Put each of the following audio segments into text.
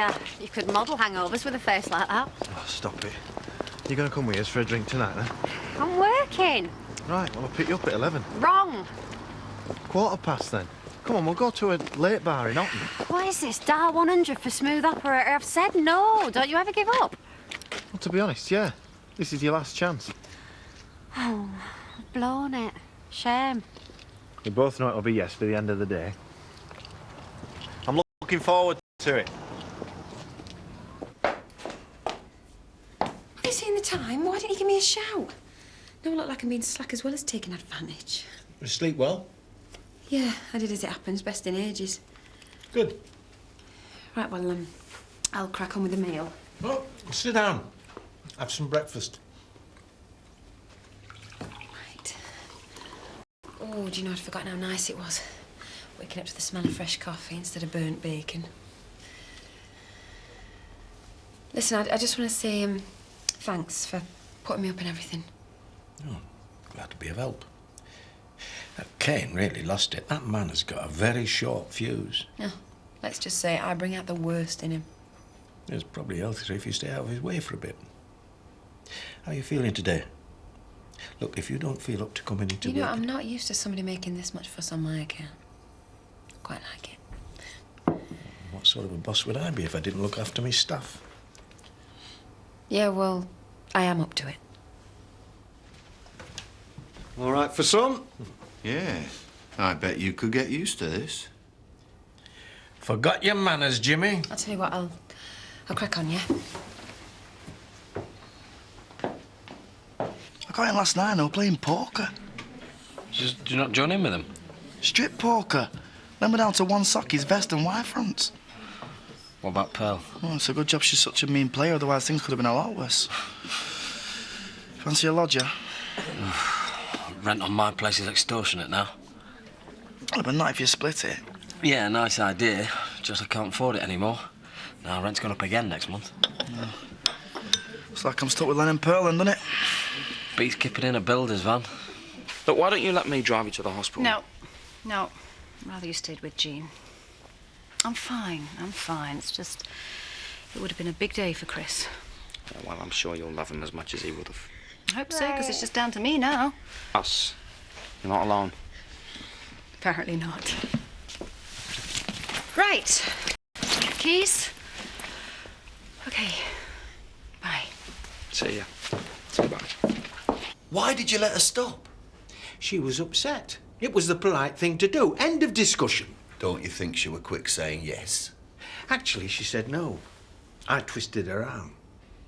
ya. You could model hangovers with a face like that. Oh, stop it. You going to come with us for a drink tonight, then? I'm working. Right, well, I'll pick you up at 11. Wrong. 15:15 then. Come on, we'll go to a late bar in Otten. What is this? Dial 100 for smooth operator. I've said no. Don't you ever give up? Well, to be honest, yeah. This is your last chance. Oh, I've blown it. Shame. We both know it'll be yes by the end of the day. I'm looking forward to it. Have you seen the time? Why didn't you give me a shout? No, I look like I'm being slack as well as taking advantage. You sleep well? Yeah, I did as it happens. Best in ages. Good. Right, well, I'll crack on with the meal. Oh, sit down. Have some breakfast. Right. Oh, do you know, I'd forgotten how nice it was. Waking up to the smell of fresh coffee instead of burnt bacon. Listen, I just want to say thanks for putting me up and everything. Oh, glad to be of help. Kane really lost it. That man has got a very short fuse. Oh, let's just say I bring out the worst in him. It's probably healthier if you stay out of his way for a bit. How are you feeling today? Look, if you don't feel up to coming into You know, work... I'm not used to somebody making this much fuss on my account. Quite like it. What sort of a boss would I be if I didn't look after my staff? Yeah, well, I am up to it. All right for some? Yeah. I bet you could get used to this. Forgot your manners, Jimmy. I'll tell you what, I'll crack on, yeah? I got in last night and they were playing poker. Do you not join in with them? Strip poker. Then we're down to one sock, his vest and Y fronts. What about Pearl? Oh, it's a good job she's such a mean player, otherwise things could have been a lot worse. Fancy a lodger? Rent on my place is extortionate now. Well, but not if you split it. Yeah, nice idea. Just I can't afford it anymore. Now rent's gone up again next month. Yeah. It's like I'm stuck with Len and Pearl, then, doesn't it? Beats kipping in a builder's van. Look, why don't you let me drive you to the hospital? No. Rather you stayed with Jean. I'm fine. It's just... It would have been a big day for Chris. Yeah, well, I'm sure you'll love him as much as he would have. I hope so, because it's just down to me now. Us. You're not alone. Apparently not. Right. Keys? OK. Bye. See ya. See you, bye. Why did you let her stop? She was upset. It was the polite thing to do. End of discussion. Don't you think she were quick saying yes? Actually, she said no. I twisted her arm.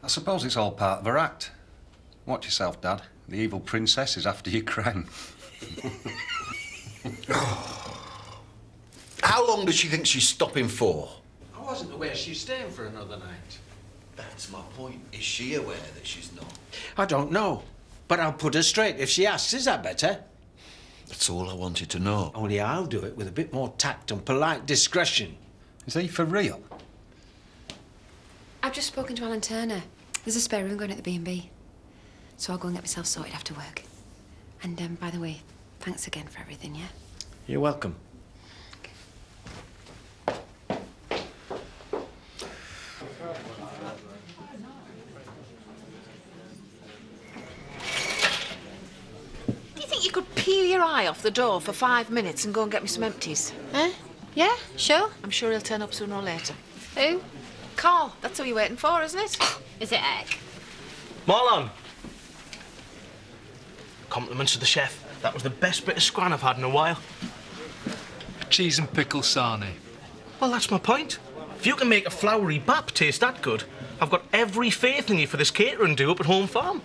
I suppose it's all part of her act. Watch yourself, Dad. The evil princess is after your crown. How long does she think she's stopping for? I wasn't aware she's staying for another night. That's my point. Is she aware that she's not? I don't know. But I'll put her straight if she asks. Is that better? That's all I wanted to know. Only I'll do it with a bit more tact and polite discretion. Is he for real? I've just spoken to Alan Turner. There's a spare room going at the B&B. So I'll go and get myself sorted after work. And, by the way, thanks again for everything, yeah? You're welcome. Do you think you could peel your eye off the door for 5 minutes and go and get me some empties? Huh? Yeah, sure. I'm sure he'll turn up sooner or later. Who? Carl, that's who you're waiting for, isn't it? Is it Egg? Marlon! Compliments to the chef. That was the best bit of scran I've had in a while. Cheese and pickle sarnie. Well, that's my point. If you can make a floury bap taste that good, I've got every faith in you for this catering do up at Home Farm.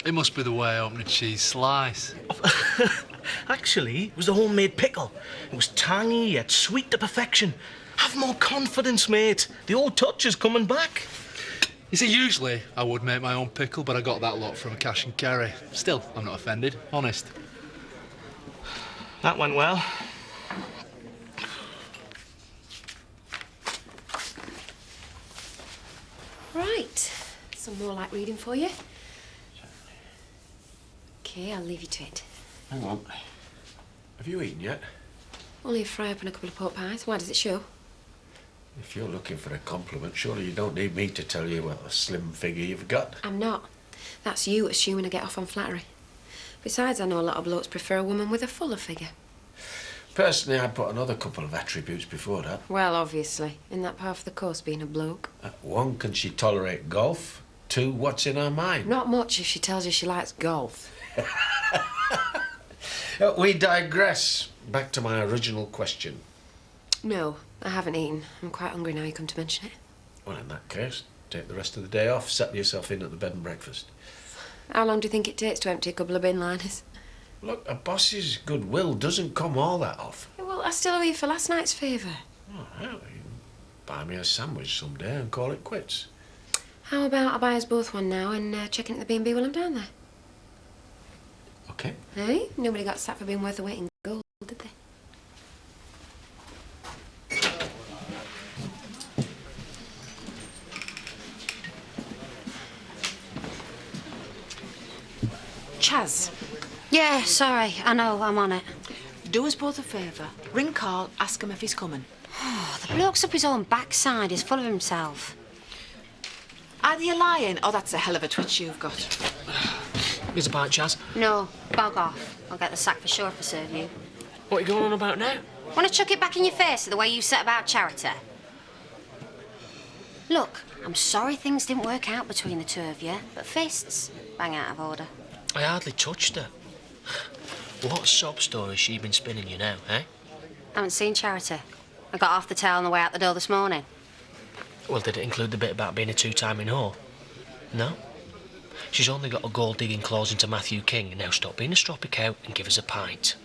It must be the way I open a cheese slice. Actually, it was the homemade pickle. It was tangy yet sweet to perfection. Have more confidence, mate. The old touch is coming back. You see, usually I would make my own pickle, but I got that lot from a cash and carry. Still, I'm not offended, honest. That went well. Right. Some more light reading for you. OK, I'll leave you to it. Hang on. Have you eaten yet? Only a fry up and a couple of pork pies. Why, does it show? If you're looking for a compliment, surely you don't need me to tell you what a slim figure you've got. I'm not. That's you assuming I get off on flattery. Besides, I know a lot of blokes prefer a woman with a fuller figure. Personally, I'd put another couple of attributes before that. Well, obviously. In that part of the course, being a bloke. One, can she tolerate golf? Two, what's in her mind? Not much if she tells you she likes golf. We digress. Back to my original question. No, I haven't eaten. I'm quite hungry now you come to mention it. Well, in that case, take the rest of the day off, settle yourself in at the bed and breakfast. How long do you think it takes to empty a couple of bin liners? Look, a boss's goodwill doesn't come all that often. Well, I still owe you for last night's favour. Oh, well, you can buy me a sandwich someday and call it quits. How about I buy us both one now and check in at the B&B while I'm down there? Okay. Hey? Nobody got sacked for being worth the weight in gold, did they? Chaz, Yeah, sorry. I know, I'm on it. do us both a favour. Ring Carl, ask him if he's coming. Oh, the bloke's up his own backside. He's full of himself. Either you're lying or that's a hell of a twitch you've got. Here's a pint, Chaz. No, bog off. I'll get the sack for sure if I serve you. What are you going on about now? Want to chuck it back in your face the way you set about charity? Look, I'm sorry things didn't work out between the two of you, but fists, bang out of order. I hardly touched her. What sob story's she been spinning you now, eh? Haven't seen Charity. I got off the tail on the way out the door this morning. Well, did it include the bit about being a two-timing whore? No? She's only got a gold-digging clause into Matthew King. Now stop being a stroppy cow and give us a pint.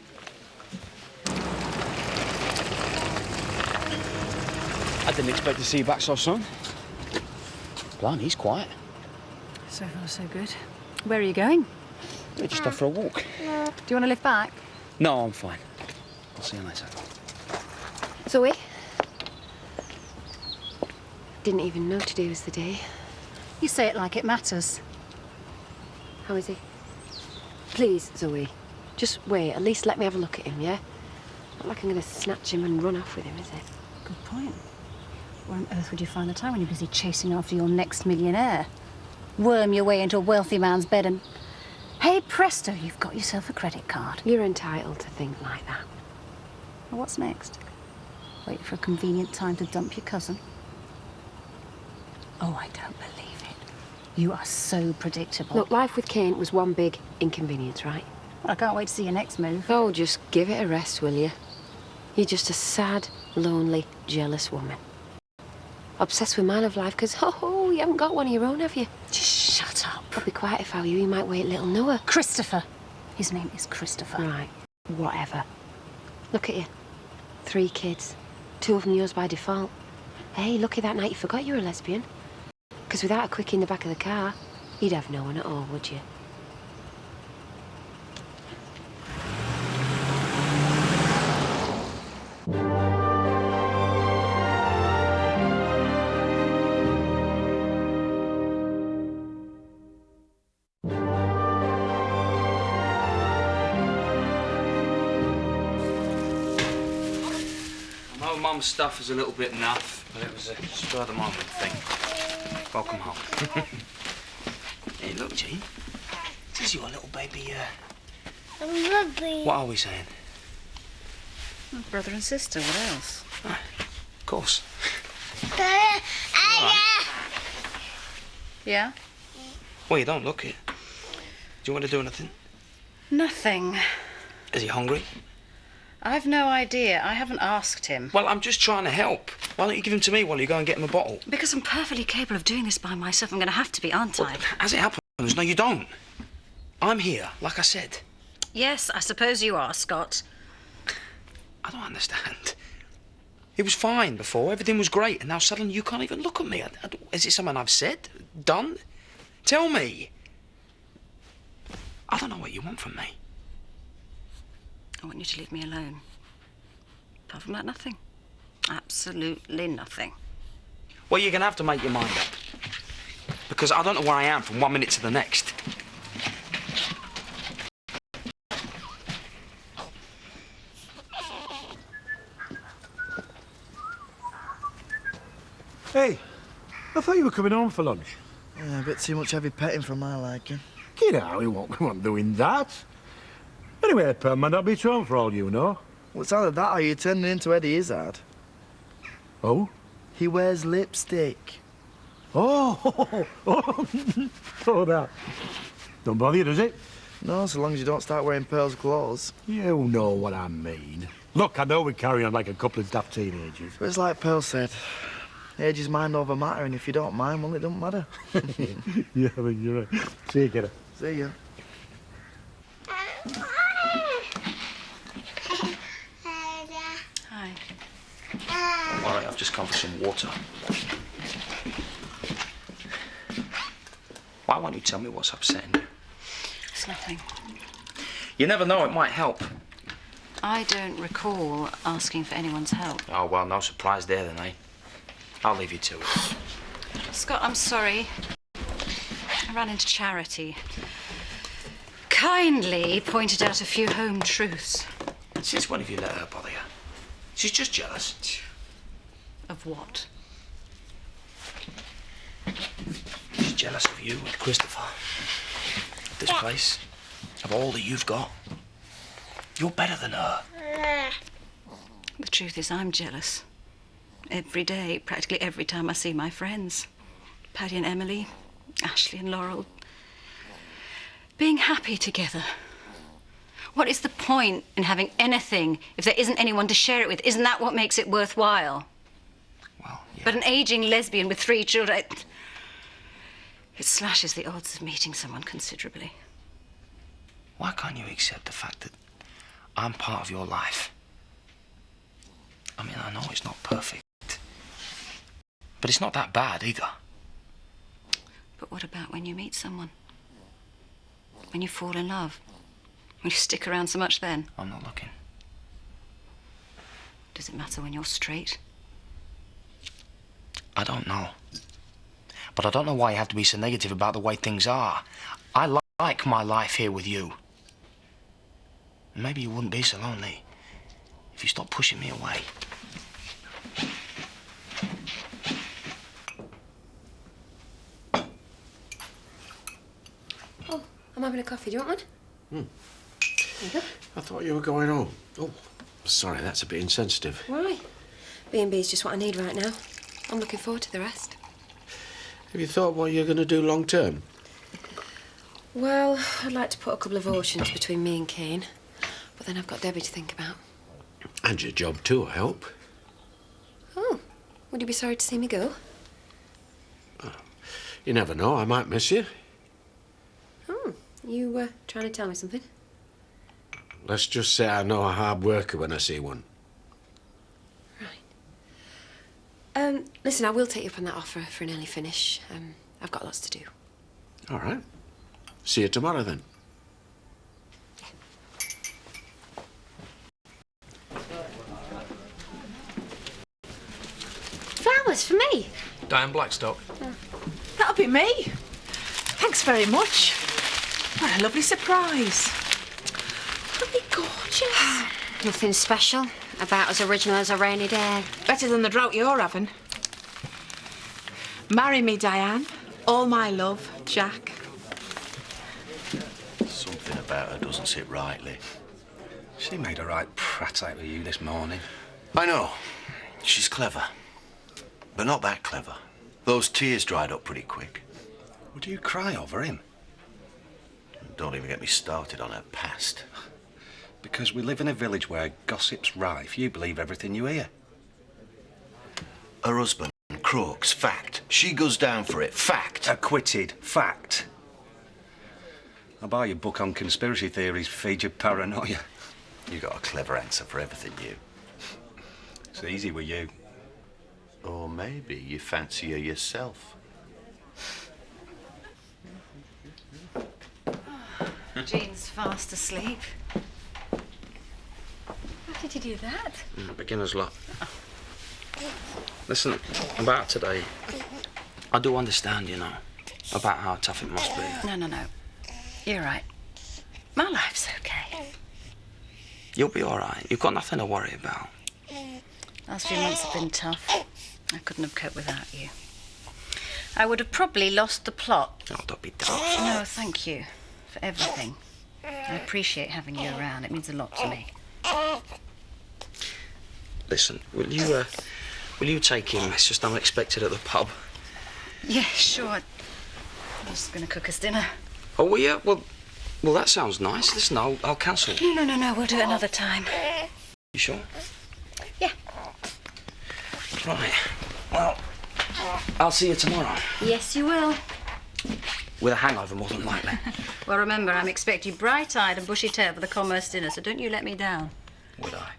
I didn't expect to see you back so soon. Blimey, he's quiet. So far, so good. Where are you going? We're just off for a walk. Do you want to lift back? No, I'm fine. I'll see you later. Zoe? Didn't even know today was the day. You say it like it matters. How is he? Please, Zoe. Just wait. At least let me have a look at him, yeah? Not like I'm going to snatch him and run off with him, is it? Good point. Where on earth would you find the time when you're busy chasing after your next millionaire? Worm your way into a wealthy man's bed and... Hey, presto, you've got yourself a credit card. You're entitled to think like that. Well, what's next? Wait for a convenient time to dump your cousin? Oh, I don't believe it. You are so predictable. Look, life with Kane was one big inconvenience, right? Well, I can't wait to see your next move. Oh, just give it a rest, will you? You're just a sad, lonely, jealous woman. Obsessed with my love life because, oh, you haven't got one of your own, have you? Just shut up. I'll be quiet if I were you. You might wait little Noah. Christopher. His name is Christopher. Right, whatever. Look at you. 3 kids. 2 of them yours by default. Hey, lucky that night you forgot you were a lesbian. Because without a quickie in the back of the car, you'd have no one at all, would you? I know Mum's stuff is a little bit naff, but it was a spur-of-the-moment thing. Welcome home. Hey, look, G. This is your little baby, Lovely. What are we saying? Brother and sister, what else? Of course. Yeah? Well, you don't look it. Do you want to do anything? Nothing. Is he hungry? I've no idea. I haven't asked him. Well, I'm just trying to help. Why don't you give him to me while you go and get him a bottle? Because I'm perfectly capable of doing this by myself. I'm going to have to be, aren't I? As it happens, no, you don't. I'm here, like I said. Yes, I suppose you are, Scott. I don't understand. It was fine before, everything was great, and now suddenly you can't even look at me. Is it something I've said? Done? Tell me. I don't know what you want from me. I want you to leave me alone. Apart from that, nothing. Absolutely nothing. Well, you're going to have to make your mind up. Because I don't know where I am from 1 minute to the next. Hey, I thought you were coming home for lunch. Yeah, a bit too much heavy petting for my liking. Get out, we won't doing that. Anyway, Pearl might not be at home for all you know. Well, it's either that or you're turning into Eddie Izzard. Oh? He wears lipstick. Oh, oh, that. Don't bother you, does it? No, so long as you don't start wearing Pearl's clothes. You know what I mean. Look, I know we carry on like a couple of daft teenagers. But it's like Pearl said, age is mind over matter, and if you don't mind, well, it don't matter. Yeah, I mean, you're right. See you, kiddo. See ya. Hi. All right, I've just come for some water. Why won't you tell me what's upsetting you? It's nothing. You never know, it might help. I don't recall asking for anyone's help. Oh, well, no surprise there then, eh? I'll leave you to it. Scott, I'm sorry. I ran into Charity. Kindly pointed out a few home truths. Since when have you let her bother you? She's just jealous. Of what? She's jealous of you and Christopher. Of this place. Of all that you've got. You're better than her. The truth is, I'm jealous. Every day, practically every time I see my friends. Paddy and Emily, Ashley and Laurel. Being happy together. What is the point in having anything if there isn't anyone to share it with? Isn't that what makes it worthwhile? Well, yeah. But an aging lesbian with 3 children... It slashes the odds of meeting someone considerably. Why can't you accept the fact that I'm part of your life? I mean, I know it's not perfect. But it's not that bad either. But what about when you meet someone? When you fall in love? When you stick around so much then? I'm not looking. Does it matter when you're straight? I don't know. But I don't know why you have to be so negative about the way things are. I like my life here with you. Maybe you wouldn't be so lonely if you stopped pushing me away. Oh, I'm having a coffee. Do you want one? There you go. I thought you were going home. Oh, sorry, that's a bit insensitive. Why? B&B's just what I need right now. I'm looking forward to the rest. Have you thought what you're going to do long term? Well, I'd like to put a couple of oceans between me and Kane. But then I've got Debbie to think about. And your job too, I hope. Oh, would you be sorry to see me go? You never know, I might miss you. Oh, you trying to tell me something? Let's just say I know a hard worker when I see one. Listen, I will take you up on that offer for an early finish. I've got lots to do. All right. See you tomorrow then. Flowers for me? Diane Blackstock. That'll be me. Thanks very much. What a lovely surprise. Aren't they gorgeous? Nothing special. About as original as a rainy day. Better than the drought you're having. Marry me, Diane. All my love, Jack. Something about her doesn't sit rightly. She made a right prat out of you this morning. I know. She's clever. But not that clever. Those tears dried up pretty quick. Would you cry over him? Don't even get me started on her past. Because we live in a village where gossip's rife, you believe everything you hear. Her husband croaks, fact. She goes down for it, fact. Acquitted, fact. I'll buy your book on conspiracy theories, feed your paranoia. You got a clever answer for everything, you. It's easy with you. Or maybe you fancy her yourself. Jean's fast asleep. How did you do that? Beginner's luck. Listen, about today, I do understand, you know, about how tough it must be. No. You're right. My life's okay. You'll be all right. You've got nothing to worry about. Last few months have been tough. I couldn't have coped without you. I would have probably lost the plot. Oh, don't be daft. No, thank you for everything. I appreciate having you around. It means a lot to me. Listen, will you take him? It's just unexpected at the pub. Yeah, sure. I was going to cook us dinner. Oh, will you? Well, that sounds nice. Listen, I'll cancel. No. We'll do it another time. You sure? Yeah. Right. Well, I'll see you tomorrow. Yes, you will. With a hangover, more than likely. Well, remember, I'm expecting you bright-eyed and bushy-tailed for the commerce dinner, so don't you let me down. Would I?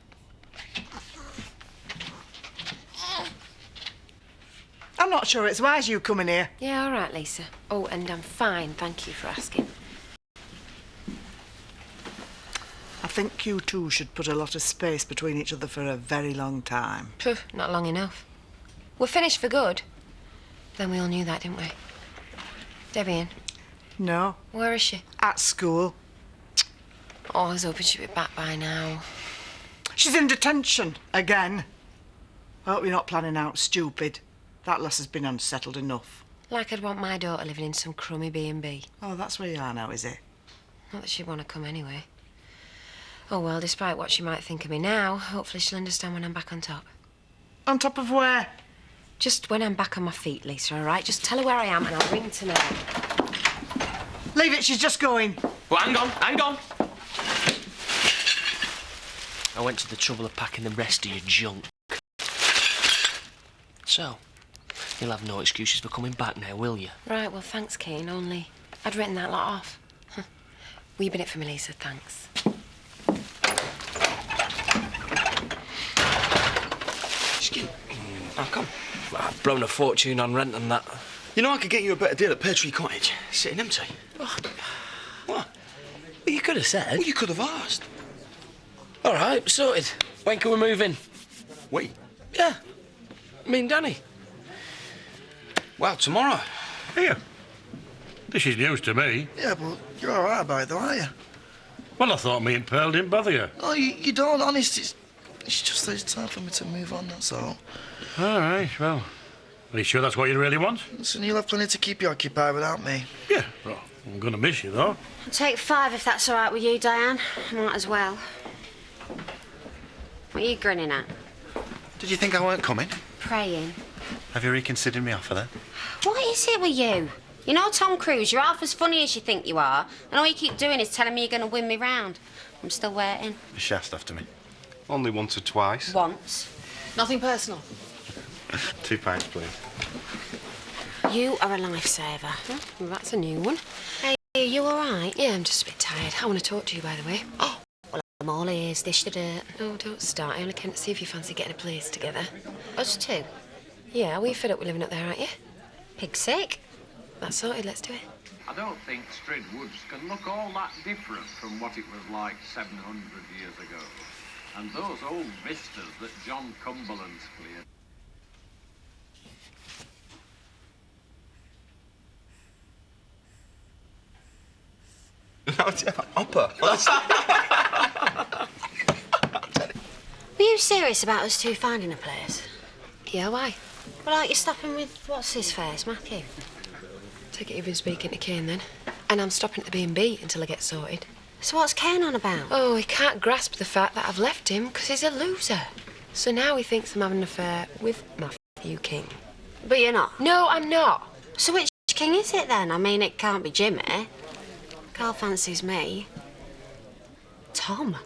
I'm not sure it's wise you coming here. Yeah, all right, Lisa. Oh, and I'm fine, thank you for asking. I think you two should put a lot of space between each other for a very long time. Phew, not long enough. We're finished for good. Then we all knew that, didn't we? Debbie in? No. Where is she? At school. Oh, I was hoping she'd be back by now. She's in detention again. I hope you're not planning out stupid. That lass has been unsettled enough. Like I'd want my daughter living in some crummy B&B. Oh, that's where you are now, is it? Not that she'd want to come anyway. Oh, well, despite what she might think of me now, hopefully she'll understand when I'm back on top. On top of where? Just when I'm back on my feet, Lisa, all right? Just tell her where I am and I'll ring tonight. Leave it, she's just going. Well, hang on. I went to the trouble of packing the rest of your junk. So, you'll have no excuses for coming back now, will you? Right, well, thanks, Kane, only I'd written that lot off. Will you bin it for me, Lisa? Thanks. Oh, come. I've blown a fortune on rent and that. You know, I could get you a better deal at Pear Tree Cottage, sitting empty. Oh. What? Well, you could have said. Well, you could have asked. All right, sorted. When can we move in? We? Yeah. Me and Danny. Well, tomorrow. Here. This is news to me. Yeah, but you're all right about it, though, aren't you? Well, I thought me and Pearl didn't bother you. Oh, you don't, honest. It's just that it's time for me to move on, that's all. All right, well, are you sure that's what you really want? Listen, you'll have plenty to keep you occupied without me. Yeah, well, I'm going to miss you, though. I'll take 5 if that's all right with you, Diane. Might as well. What are you grinning at? Did you think I weren't coming? Praying. Have you reconsidered me offer then? What is it with you? You know Tom Cruise, you're half as funny as you think you are, and all you keep doing is telling me you're going to win me round. I'm still waiting. You shaft after me. Only once or twice. Once. Nothing personal. 2 pints, please. You are a lifesaver. Well, that's a new one. Hey, are you all right? Yeah, I'm just a bit tired. I want to talk to you, by the way. Oh, well, I'm all ears. Dish the dirt. Oh, don't start. I only came to see if you fancy getting a place together. Us two? Yeah, we fed up with living up there, aren't you? Pig sick? That's sorted. Let's do it. I don't think Strid Woods can look all that different from what it was like 700 years ago. And those old vistas that John Cumberland's cleared. Upper. Were you serious about us two finding a place? Yeah, why? Well, aren't you stopping with what's his face, Matthew? Take it you've been speaking to Kane, then. And I'm stopping at the B&B until I get sorted. So what's Kane on about? Oh, he can't grasp the fact that I've left him because he's a loser. So now he thinks I'm having an affair with Matthew King. But you're not? No, I'm not. So which king is it then? I mean, it can't be Jimmy. Carl fancies me. Tom?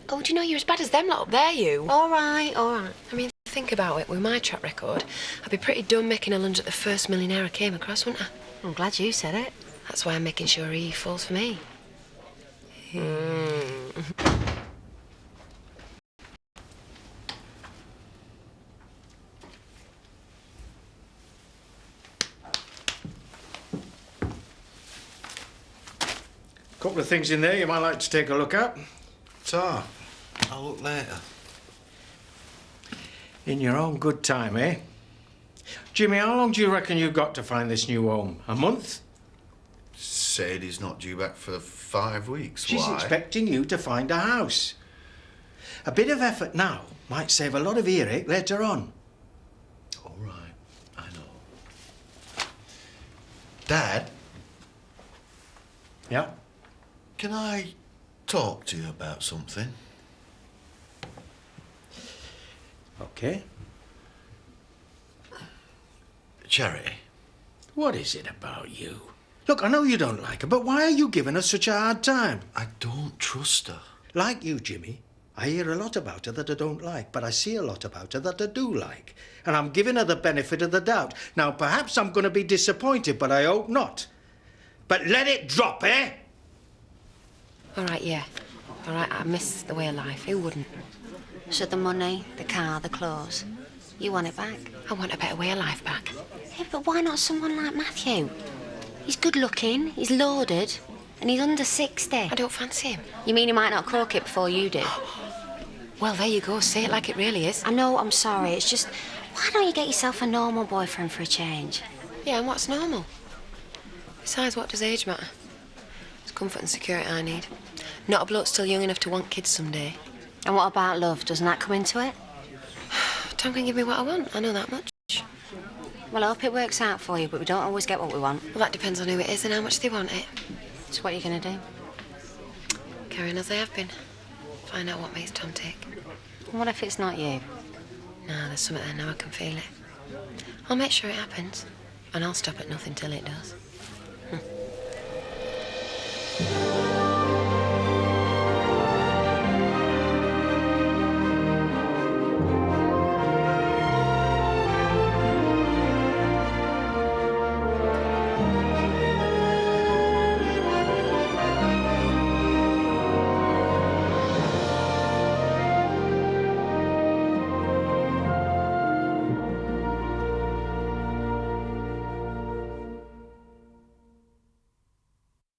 Oh, do you know you're as bad as them lot up there, you? All right, all right. I mean, think about it. With my track record, I'd be pretty dumb making a lunge at the first millionaire I came across, wouldn't I? I'm glad you said it. That's why I'm making sure he falls for me. Couple of things in there you might like to take a look at. So, I'll look later. In your own good time, eh? Jimmy, how long do you reckon you've got to find this new home? A month? Sadie's not due back for 5 weeks. She's Why? expecting you to find a house. A bit of effort now might save a lot of earache later on. All right. Dad, Yeah? can I talk to you about something? Okay. Charity. What is it about you? Look, I know you don't like her, but why are you giving her such a hard time? I don't trust her. Like you, Jimmy, I hear a lot about her that I don't like, but I see a lot about her that I do like. And I'm giving her the benefit of the doubt. Now, perhaps I'm going to be disappointed, but I hope not. But let it drop, eh? All right, yeah. All right, I miss the way of life. Who wouldn't? So the money, the car, the clothes, you want it back? I want a better way of life back. Yeah, but why not someone like Matthew? He's good looking, he's loaded, and he's under 60. I don't fancy him. You mean he might not croak it before you do? Well, there you go. Say it like it really is. I know, I'm sorry. It's just, why don't you get yourself a normal boyfriend for a change? Yeah, and what's normal? Besides, what does age matter? It's comfort and security I need. Not a bloke still young enough to want kids someday. And what about love? Doesn't that come into it? Tom can give me what I want. I know that much. Well, I hope it works out for you, but we don't always get what we want. Well, that depends on who it is and how much they want it. So what are you going to do? Carry on as I have been. Find out what makes Tom tick. And what if it's not you? Nah, there's something there now. I can feel it. I'll make sure it happens. And I'll stop at nothing till it does.